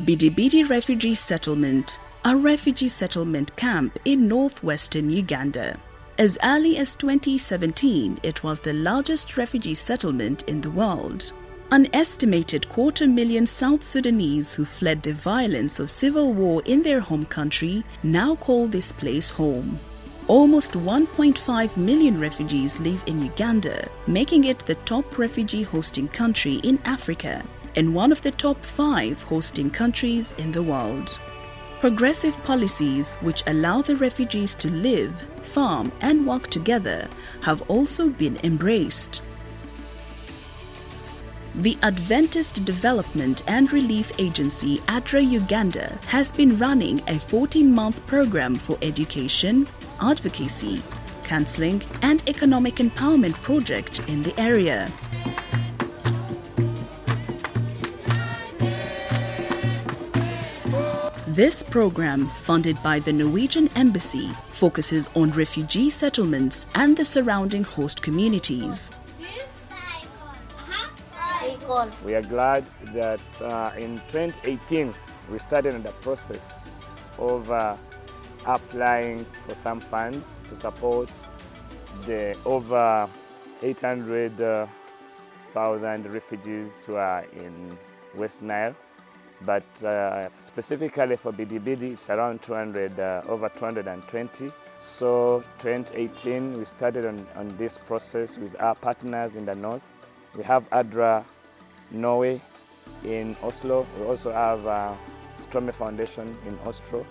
BidiBidi Refugee Settlement, a refugee settlement camp in northwestern Uganda. As early as 2017, it was the largest refugee settlement in the world. An estimated 250,000 South Sudanese who fled the violence of civil war in their home country now call this place home. Almost 1.5 million refugees live in Uganda, making it the top refugee hosting country in Africa and one of the top 5 hosting countries in the world. Progressive policies which allow the refugees to live, farm and work together have also been embraced. The Adventist Development and Relief Agency ADRA-Uganda has been running a 14-month program for education, advocacy, counseling and economic empowerment project in the area. This program, funded by the Norwegian Embassy, focuses on refugee settlements and the surrounding host communities. We are glad that in 2018 we started the process of applying for some funds to support the over 800,000 refugees who are in West Nile. But specifically for BidiBidi, it's around over 220. So 2018, we started on this process with our partners in the north. We have ADRA Norway in Oslo. We also have Strome Foundation in Oslo.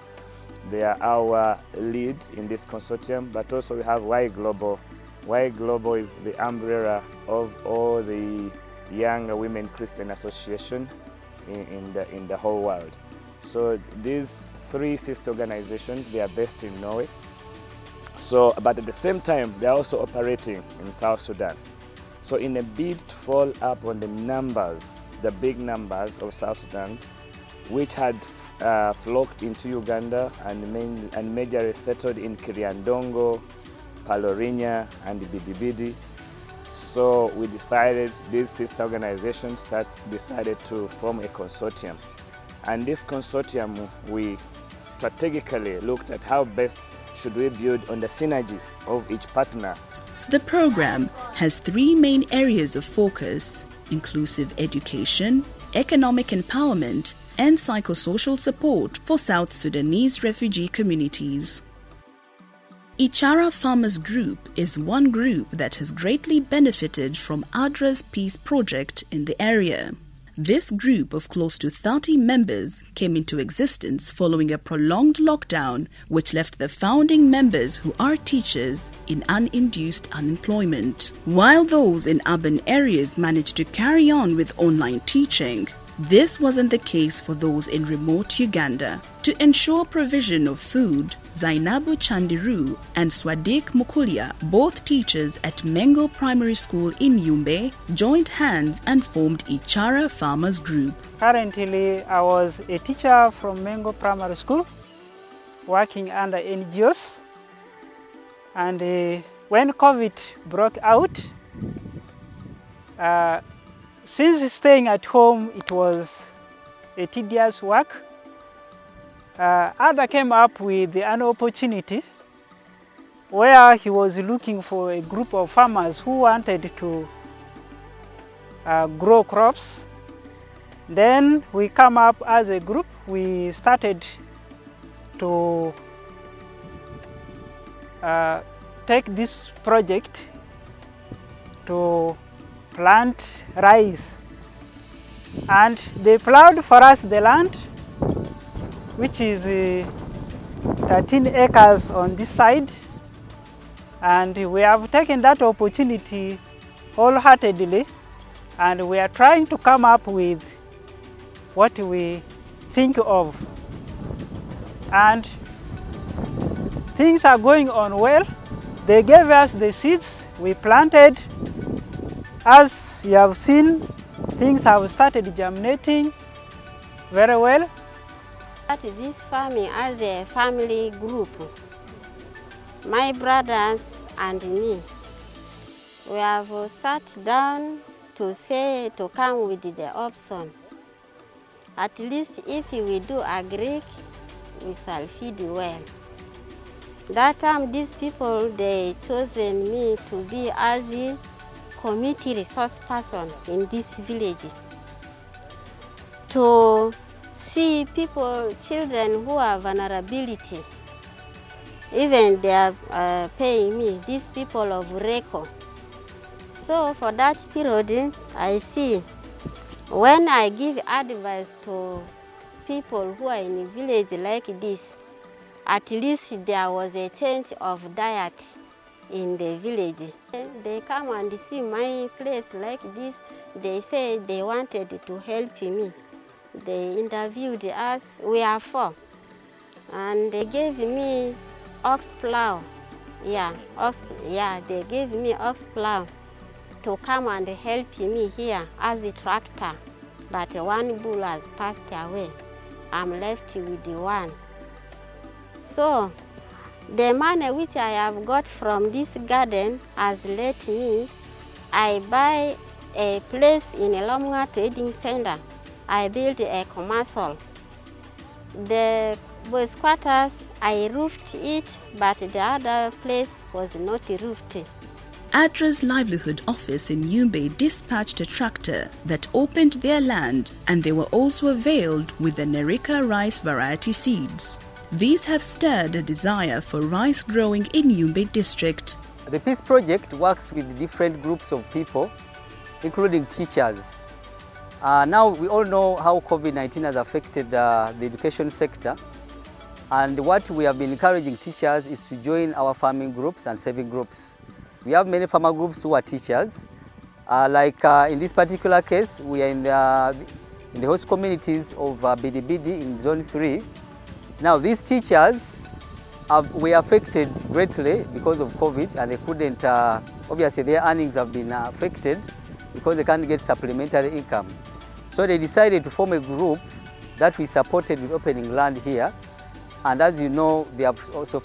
They are our lead in this consortium, but also we have Y Global. Y Global is the umbrella of all the young women Christian associations in the whole world. So these 3 sister organizations, they are based in Norway. So, but at the same time, they are also operating in South Sudan. So in a bid to follow up on the numbers, the big numbers of South Sudan's, which had flocked into Uganda and majorly settled in Kiriandongo, Palorinya and BidiBidi. So we decided, these sister organizations decided to form a consortium. And this consortium, we strategically looked at how best should we build on the synergy of each partner. The program has 3 main areas of focus: inclusive education, economic empowerment, and psychosocial support for South Sudanese refugee communities. Ichara Farmers Group is one group that has greatly benefited from ADRA's Peace project in the area. This group of close to 30 members came into existence following a prolonged lockdown, which left the founding members, who are teachers, in uninduced unemployment. While those in urban areas managed to carry on with online teaching, this wasn't the case for those in remote Uganda. To ensure provision of food, Zainabu Chandiru and Swadik Mukulia, both teachers at Mengo Primary School in Yumbe, joined hands and formed Ichara Farmers Group. Currently, I was a teacher from Mengo Primary School, working under NGOs. And when COVID broke out, since staying at home, it was a tedious work. Ada came up with an opportunity where he was looking for a group of farmers who wanted to grow crops. Then we come up as a group. We started to take this project to plant rice, and they plowed for us the land, which is 13 acres on this side, and we have taken that opportunity wholeheartedly, and we are trying to come up with what we think of, and things are going on well. They gave us the seeds, we planted. As you have seen, things have started germinating very well. This farming as a family group, my brothers and me, we have sat down to come with the option At least if we do agric, we shall feed well. That time, these people, they chosen me to be as a community resource person in this village. To see people, children who have vulnerability, even they are paying me, these people of RECO. So for that period, I see when I give advice to people who are in a village like this, at least there was a change of diet in the village. They come and see my place like this. They say they wanted to help me. They interviewed us, we are 4. And they gave me ox plow. They gave me ox plow to come and help me here as a tractor. But one bull has passed away. I'm left with the one. So the money which I have got from this garden has let me, I buy a place in a Lamunga Trading Center. I built a commercial. The boys' quarters, I roofed it, but the other place was not roofed. ADRA's livelihood office in Yumbe dispatched a tractor that opened their land, and they were also availed with the Nerika rice variety seeds. These have stirred a desire for rice growing in Yumbe district. The PEACE project works with different groups of people, including teachers. Now we all know how COVID-19 has affected the education sector, and what we have been encouraging teachers is to join our farming groups and saving groups. We have many farmer groups who are teachers. In this particular case, we are in the host communities of BidiBidi in Zone 3. Now these teachers were affected greatly because of COVID, and they couldn't, obviously their earnings have been affected because they can't get supplementary income. So they decided to form a group that we supported with opening land here. And as you know, they have so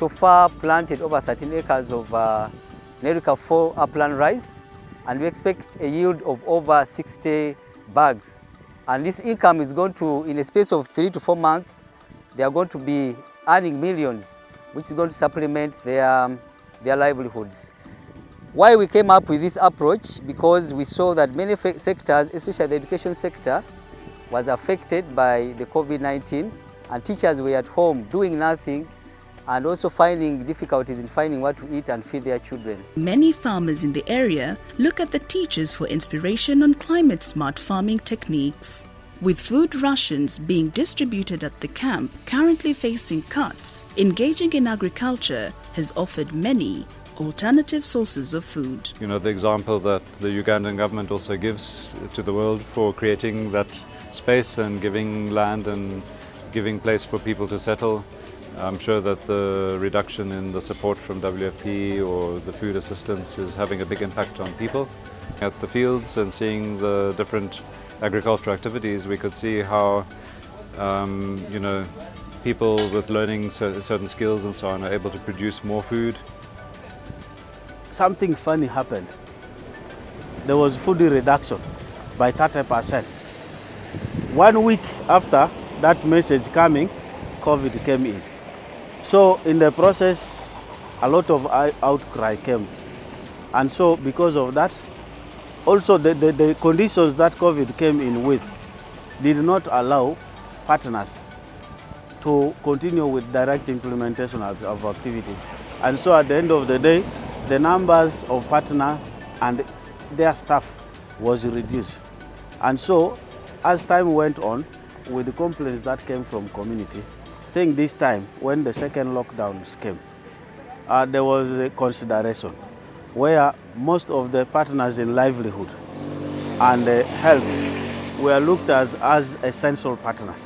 far planted over 13 acres of Nerika 4 upland rice, and we expect a yield of over 60 bags. And this income is going to, in a space of 3 to 4 months, they are going to be earning millions, which is going to supplement their livelihoods. Why we came up with this approach? Because we saw that many sectors, especially the education sector, was affected by the COVID-19, and teachers were at home doing nothing and also finding difficulties in finding what to eat and feed their children. Many farmers in the area look at the teachers for inspiration on climate-smart farming techniques. With food rations being distributed at the camp currently facing cuts, engaging in agriculture has offered many alternative sources of food. You know, the example that the Ugandan government also gives to the world for creating that space and giving land and giving place for people to settle. I'm sure that the reduction in the support from WFP or the food assistance is having a big impact on people. At the fields and seeing the different agricultural activities, we could see how people with learning certain skills and so on are able to produce more food. Something funny happened. There was food reduction by 30%. 1 week after that message coming, COVID came in. So in the process, a lot of outcry came. And so because of that, also the conditions that COVID came in with did not allow partners to continue with direct implementation of activities. And so at the end of the day, the numbers of partners and their staff was reduced. And so as time went on, with the complaints that came from community, I think this time when the second lockdowns came, there was a consideration where most of the partners in livelihood and health were looked as essential partners.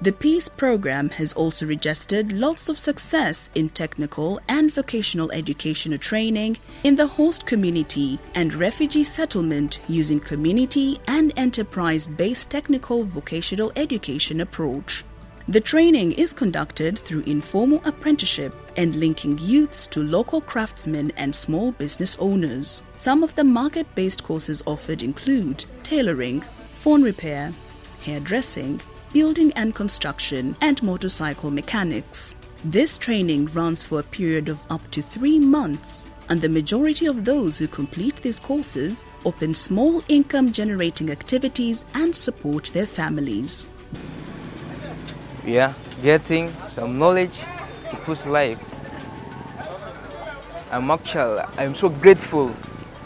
The PEACE program has also registered lots of success in technical and vocational educational training in the host community and refugee settlement using community and enterprise-based technical vocational education approach. The training is conducted through informal apprenticeship and linking youths to local craftsmen and small business owners. Some of the market-based courses offered include tailoring, phone repair, hairdressing, building and construction, and motorcycle mechanics. This training runs for a period of up to 3 months, and the majority of those who complete these courses open small income generating activities and support their families. We are getting some knowledge to push life. I'm so grateful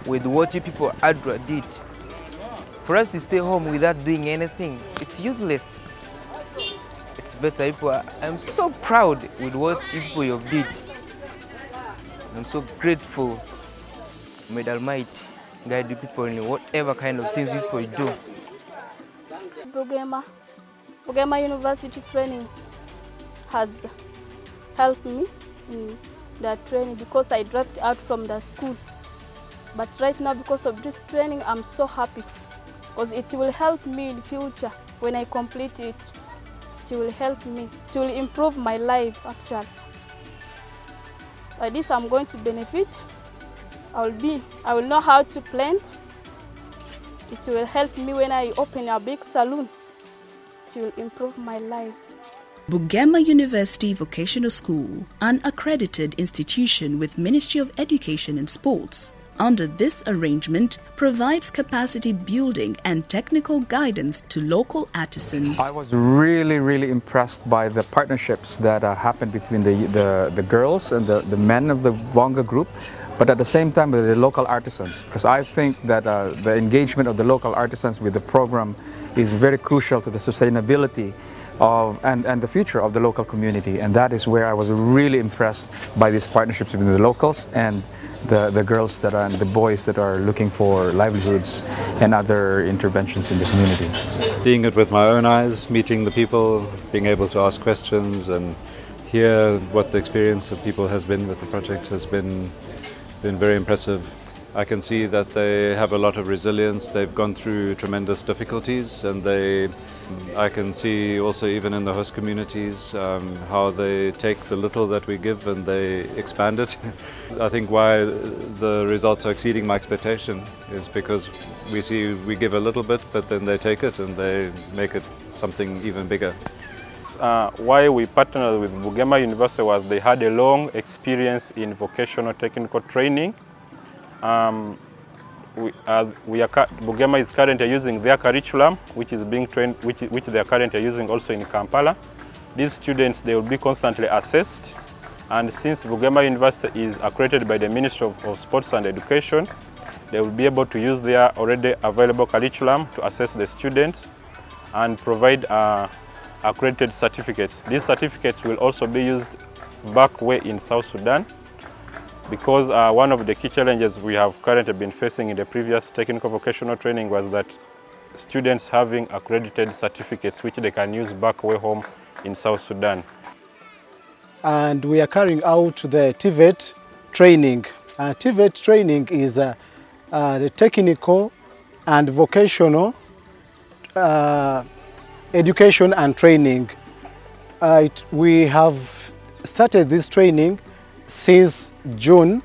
with what you people at ADRA did. For us to stay home without doing anything, it's useless. It's better. I'm so proud with what you people have did. I'm so grateful. May the Almighty guide you people in whatever kind of things you people do. Bugema University training has helped me in that training because I dropped out from the school. But right now, because of this training, I'm so happy because it will help me in the future when I complete it. It will help me. It will improve my life actually. By this, I'm going to benefit. I will know how to plant. It will help me when I open a big salon. It will improve my life. Bugema University Vocational School, an accredited institution with Ministry of Education and Sports, under this arrangement provides capacity building and technical guidance to local artisans. I was really impressed by the partnerships that happened between the girls and the men of the Wonga group, but at the same time with the local artisans, because I think that the engagement of the local artisans with the program is very crucial to the sustainability of and the future of the local community, and that is where I was really impressed by these partnerships between the locals and the girls that are, and the boys that are looking for livelihoods and other interventions in the community. Seeing it with my own eyes, meeting the people, being able to ask questions and hear what the experience of people has been with the project has been very impressive. I can see that they have a lot of resilience. They've gone through tremendous difficulties, and I can see also even in the host communities how they take the little that we give and they expand it. I think why the results are exceeding my expectation is because we give a little bit, but then they take it and they make it something even bigger. Why we partnered with Bugema University was they had a long experience in vocational technical training. Bugema is currently using their curriculum, which is being trained, which they are currently using also in Kampala. These students, they will be constantly assessed, and since Bugema University is accredited by the Ministry of Sports and Education, they will be able to use their already available curriculum to assess the students and provide accredited certificates. These certificates will also be used back way in South Sudan, because one of the key challenges we have currently been facing in the previous technical vocational training was that students having accredited certificates which they can use back way home in South Sudan. And we are carrying out the TVET training. TVET training is the technical and vocational education and training. We have started this training since June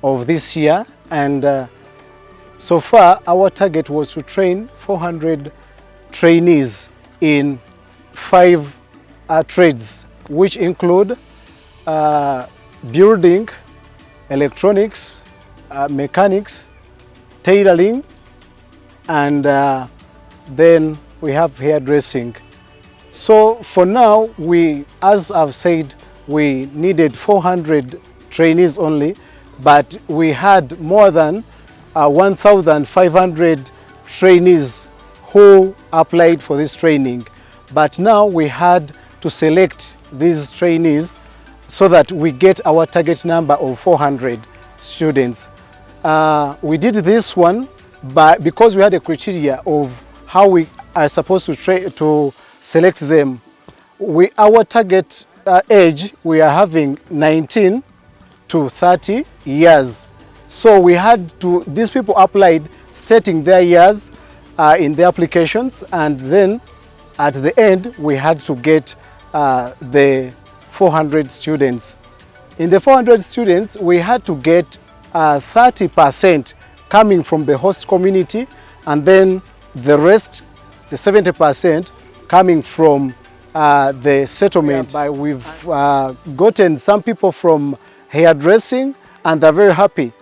of this year, and so far our target was to train 400 trainees in 5 trades, which include building, electronics, mechanics, tailoring, and then we have hairdressing. So for now, as I've said, we needed 400 trainees only, but we had more than 1,500 trainees who applied for this training. But now we had to select these trainees so that we get our target number of 400 students. We did this one because we had a criteria of how we are supposed to select them. Our target age, we are having 19 to 30 years. So we had to, these people applied stating their years in their applications, and then at the end we had to get the 400 students. In the 400 students, we had to get 30% coming from the host community, and then the rest the 70% coming from the settlement. We've gotten some people from hairdressing and they're very happy.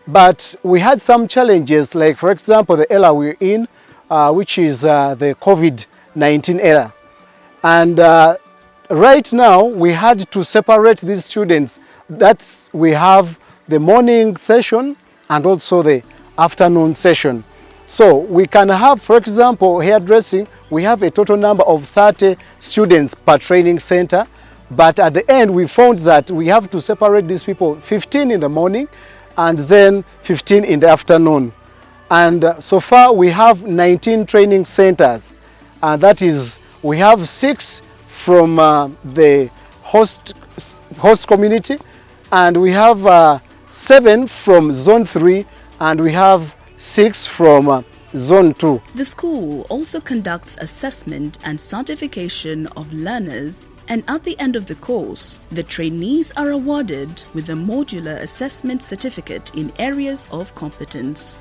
But we had some challenges, like for example the era we're in, which is the COVID-19 era. And right now we had to separate these students. We have the morning session and also the afternoon session. So we can have, for example, hairdressing, we have a total number of 30 students per training center. But at the end, we found that we have to separate these people, 15 in the morning and then 15 in the afternoon. And so far we have 19 training centers. That is, we have 6 from the host community, and we have 7 from Zone 3, and we have 6 from Zone 2. The school also conducts assessment and certification of learners, and at the end of the course, the trainees are awarded with a modular assessment certificate in areas of competence.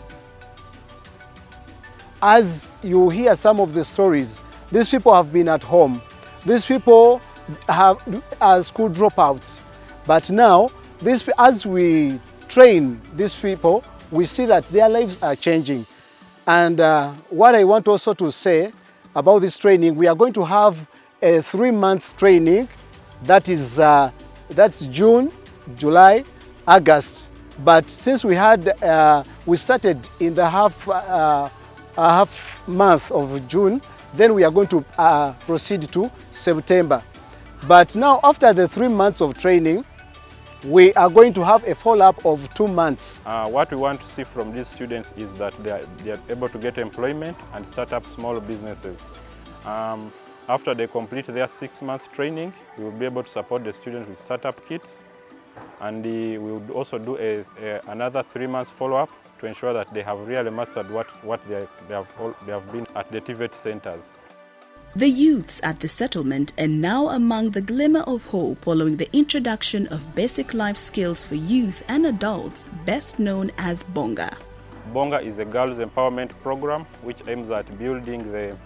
As you hear some of the stories, these people have been at home. These people are school dropouts. But now, as we train these people, we see that their lives are changing. And what I want also to say about this training, we are going to have a 3-month training. That's June, July, August. But since we started in the half month of June, then we are going to proceed to September. But now, after the 3 months of training, we are going to have a follow-up of 2 months. What we want to see from these students is that they are able to get employment and start up small businesses. After they complete their 6-month training, we will be able to support the students with startup kits, and we will also do another 3-month follow-up to ensure that they have really mastered what they have been at the TVET centers. The youths at the settlement are now among the glimmer of hope following the introduction of basic life skills for youth and adults, best known as Bonga. Bonga is a girls' empowerment program which aims at building the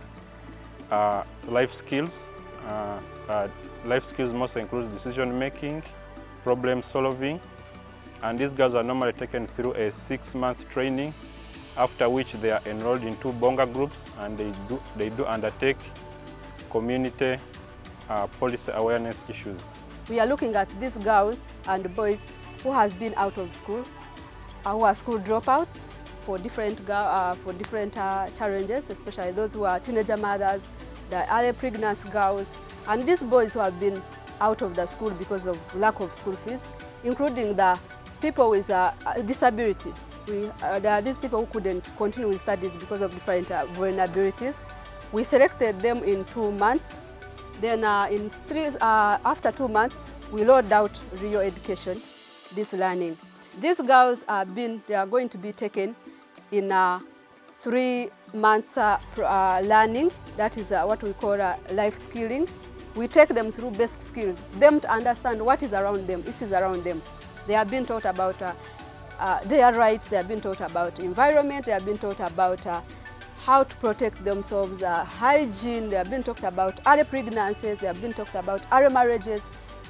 life skills. Life skills mostly includes decision making, problem solving, and these girls are normally taken through a 6-month training, after which they are enrolled in 2 Bonga groups, and they do undertake community policy awareness issues. We are looking at these girls and boys who has been out of school, who are school dropouts for different challenges, especially those who are teenager mothers, the early pregnant girls, and these boys who have been out of the school because of lack of school fees, including the people with disability. There are these people who couldn't continue with studies because of different vulnerabilities. We selected them in 2 months. Then after 2 months, we rolled out real education, this learning. These girls they are going to be taken in 3 months learning. That is what we call life skilling. We take them through basic skills, them to understand what is around them, issues around them. They have been taught about their rights, they have been taught about environment, they have been taught about how to protect themselves, hygiene, they have been talked about early pregnancies, they have been talked about early marriages.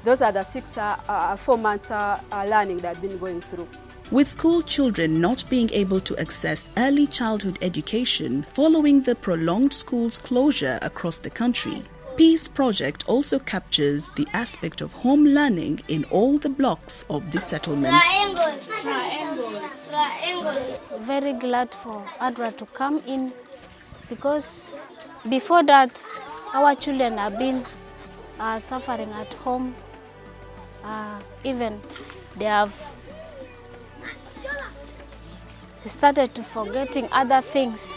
Those are the 4 months learning they have been going through. With school children not being able to access early childhood education following the prolonged schools closure across the country, PEACE project also captures the aspect of home learning in all the blocks of the settlement. Very glad for ADRA to come in, because before that our children have been suffering at home. Even they have started to forgetting other things.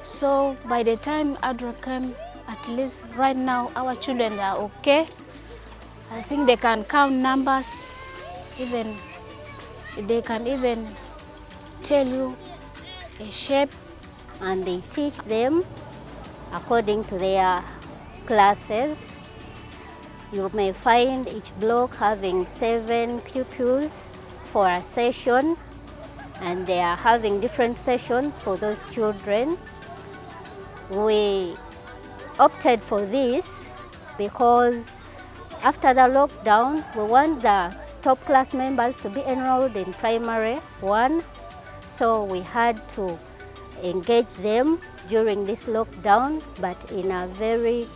So by the time ADRA came, at least right now our children are okay. I think they can count numbers, even they can even tell you a shape. And they teach them according to their classes. You may find each block having 7 pupils for a session, and they are having different sessions for those children. We opted for this because after the lockdown, we want the top class members to be enrolled in primary 1. So we had to engage them during this lockdown, but in a very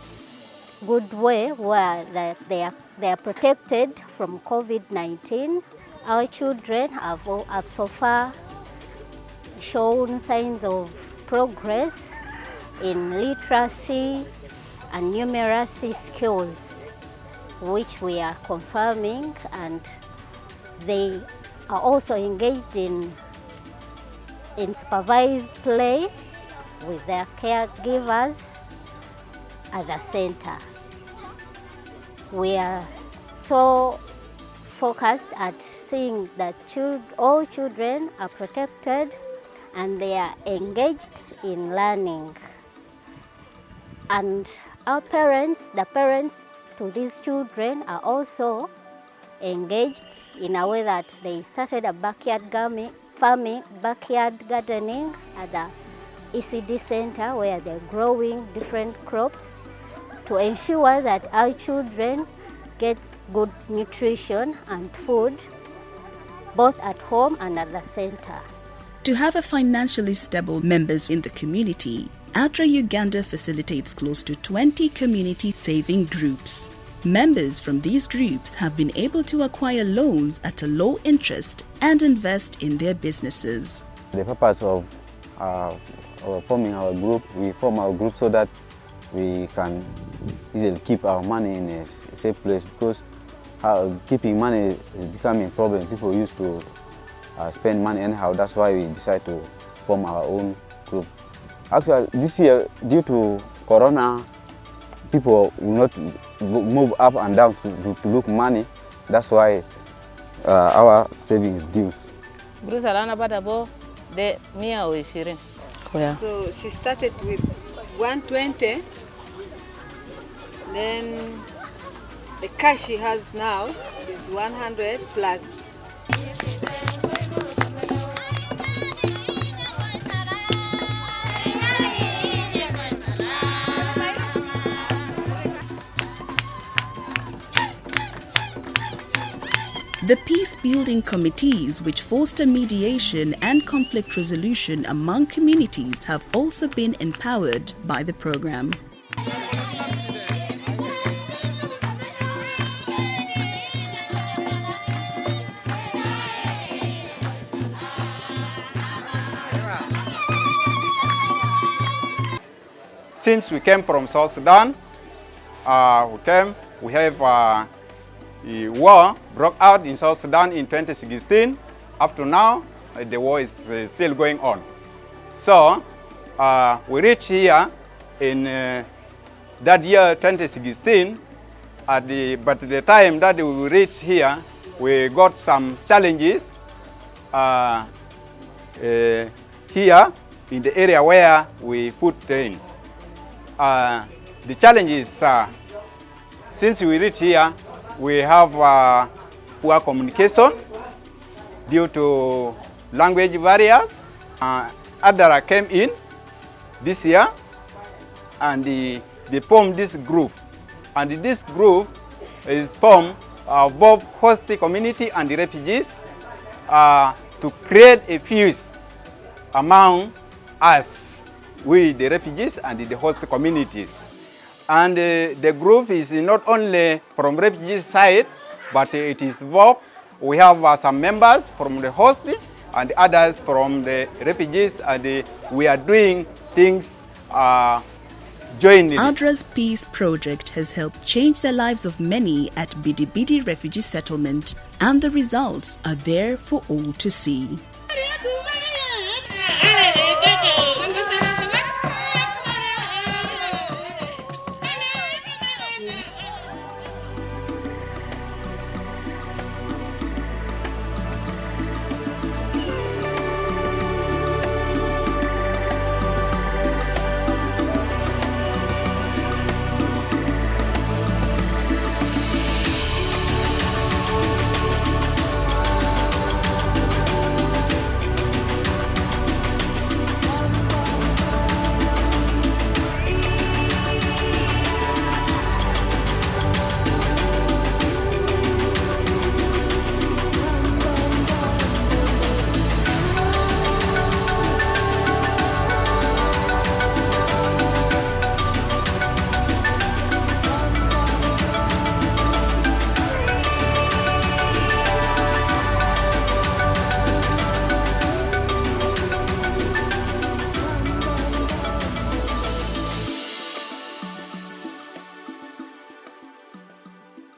good way where they are protected from COVID-19. Our children have so far shown signs of progress in literacy and numeracy skills, which we are confirming, and they are also engaged in supervised play with their caregivers at the center. We are so focused at seeing that all children are protected and they are engaged in learning. And our parents, the parents to these children, are also engaged in a way that they started a backyard farming, backyard gardening at the ECD center where they're growing different crops to ensure that our children get good nutrition and food both at home and at the center. To have a financially stable members in the community, ADRA Uganda facilitates close to 20 community saving groups. Members from these groups have been able to acquire loans at a low interest and invest in their businesses. The purpose of forming our group, we form our group so that we can easily keep our money in a safe place, because keeping money is becoming a problem. People used to spend money anyhow. That's why we decided to form our own group. Actually, this year, due to Corona, people will not move up and down to look money. That's why our savings reduced. So she started with 120, then the cash she has now is 100 plus. The peace-building committees, which foster mediation and conflict resolution among communities, have also been empowered by the program. Since we came from South Sudan, we have the war broke out in South Sudan in 2016. Up to now, the war is still going on. So we reached here in that year 2016. But the time that we reached here, we got some challenges here in the area where we put in. The challenges, since we reached here, we have poor communication due to language barriers. ADRA came in this year and they formed this group. And this group is formed of both host community and the refugees to create a peace among us, we the refugees and the host communities. And the group is not only from refugee side, but it is both. We have some members from the host and others from the refugees, and we are doing things jointly. ADRA's Peace project has helped change the lives of many at BidiBidi refugee settlement, and the results are there for all to see.